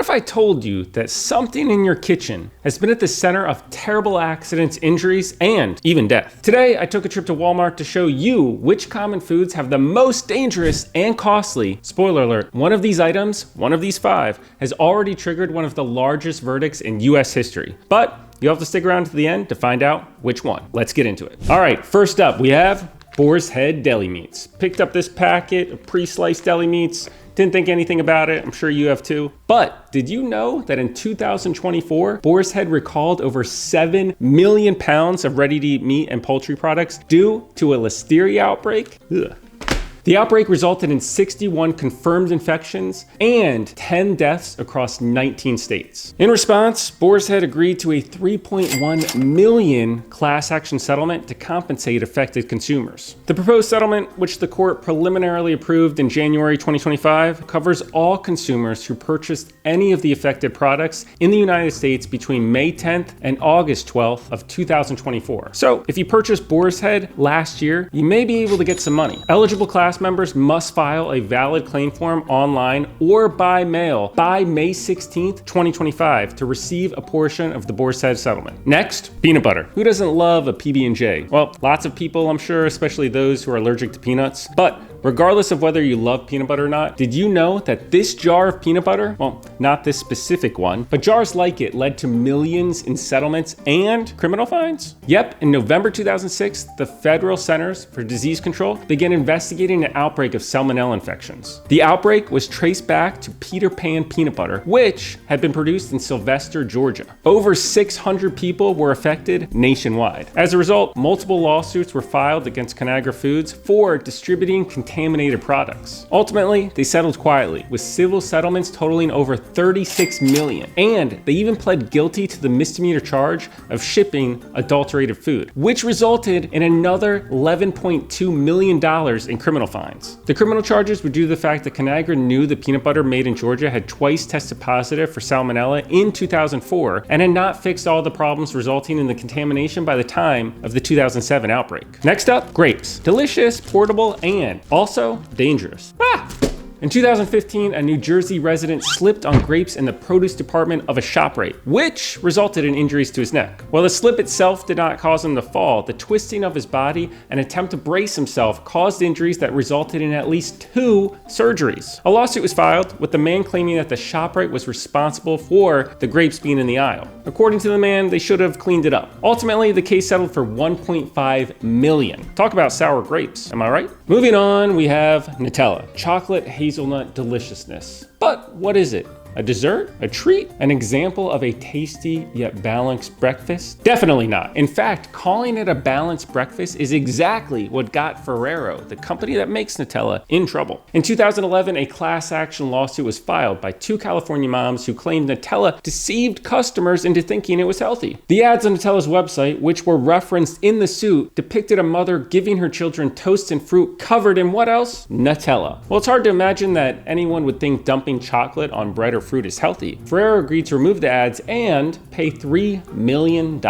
if I told you that something in your kitchen has been at the center of terrible accidents, injuries, and even death? Today, I took a trip to Walmart to show you which common foods have the most dangerous and costly. Spoiler alert, one of these items, one of these 5, has already triggered one of the largest verdicts in US history. But you'll have to stick around to the end to find out which one. Let's get into it. All right, first up, we have Boar's Head Deli Meats. Picked up this packet of pre-sliced deli meats. Didn't think anything about it. I'm sure you have too. But did you know that in 2024, Boar's Head recalled over 7 million pounds of ready-to-eat meat and poultry products due to a listeria outbreak? Ugh. The outbreak resulted in 61 confirmed infections and 10 deaths across 19 states. In response, Boar's Head agreed to a $3.1 million class action settlement to compensate affected consumers. The proposed settlement, which the court preliminarily approved in January 2025, covers all consumers who purchased any of the affected products in the United States between May 10th and August 12th of 2024. So if you purchased Boar's Head last year, you may be able to get some money. Eligible class members must file a valid claim form online or by mail by May 16th, 2025 to receive a portion of the Boar's Head settlement. Next, peanut butter. Who doesn't love a PB&J? Well, lots of people, I'm sure, especially those who are allergic to peanuts. But regardless of whether you love peanut butter or not, did you know that this jar of peanut butter, well, not this specific one, but jars like it led to millions in settlements and criminal fines? Yep, in November 2006, the Federal Centers for Disease Control began investigating an outbreak of salmonella infections. The outbreak was traced back to Peter Pan peanut butter, which had been produced in Sylvester, Georgia. Over 600 people were affected nationwide. As a result, multiple lawsuits were filed against Conagra Foods for distributing contaminated products. Ultimately, they settled quietly, with civil settlements totaling over $36 million. And they even pled guilty to the misdemeanor charge of shipping adulterated food, which resulted in another $11.2 million in criminal fines. The criminal charges were due to the fact that Conagra knew the peanut butter made in Georgia had twice tested positive for salmonella in 2004 and had not fixed all the problems resulting in the contamination by the time of the 2007 outbreak. Next up, grapes. Delicious, portable, and also dangerous. In 2015, a New Jersey resident slipped on grapes in the produce department of a ShopRite, which resulted in injuries to his neck. While the slip itself did not cause him to fall, the twisting of his body and attempt to brace himself caused injuries that resulted in at least 2 surgeries. A lawsuit was filed, with the man claiming that the ShopRite was responsible for the grapes being in the aisle. According to the man, they should have cleaned it up. Ultimately, the case settled for $1.5 million. Talk about sour grapes, am I right? Moving on, we have Nutella, chocolate hazelnut deliciousness. But what is it? A dessert? A treat? An example of a tasty yet balanced breakfast? Definitely not. In fact, calling it a balanced breakfast is exactly what got Ferrero, the company that makes Nutella, in trouble. In 2011, a class action lawsuit was filed by 2 California moms who claimed Nutella deceived customers into thinking it was healthy. The ads on Nutella's website, which were referenced in the suit, depicted a mother giving her children toast and fruit covered in what else? Nutella. Well, it's hard to imagine that anyone would think dumping chocolate on bread or fruit is healthy. Ferrero agreed to remove the ads and pay $3 million.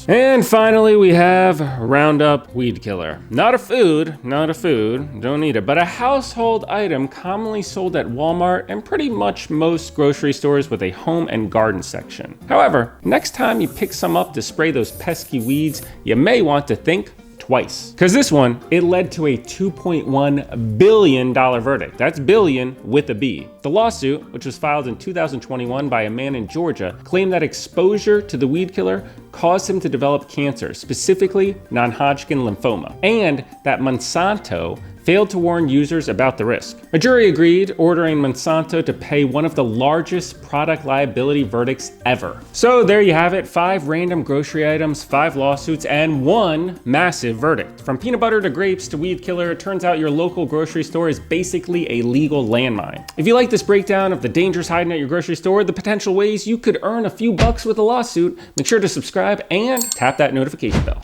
And finally, we have Roundup weed killer. Not a food, don't need it, but a household item commonly sold at Walmart and pretty much most grocery stores with a home and garden section. However, next time you pick some up to spray those pesky weeds, you may want to think twice. Because this one, it led to a $2.1 billion verdict. That's billion with a B. The lawsuit, which was filed in 2021 by a man in Georgia, claimed that exposure to the weed killer caused him to develop cancer, specifically non-Hodgkin lymphoma, and that Monsanto failed to warn users about the risk. A jury agreed, ordering Monsanto to pay one of the largest product liability verdicts ever. So there you have it, 5 random grocery items, 5 lawsuits, and 1 massive verdict. From peanut butter to grapes to weed killer, it turns out your local grocery store is basically a legal landmine. If you like this breakdown of the dangers hiding at your grocery store, the potential ways you could earn a few bucks with a lawsuit, make sure to subscribe and tap that notification bell.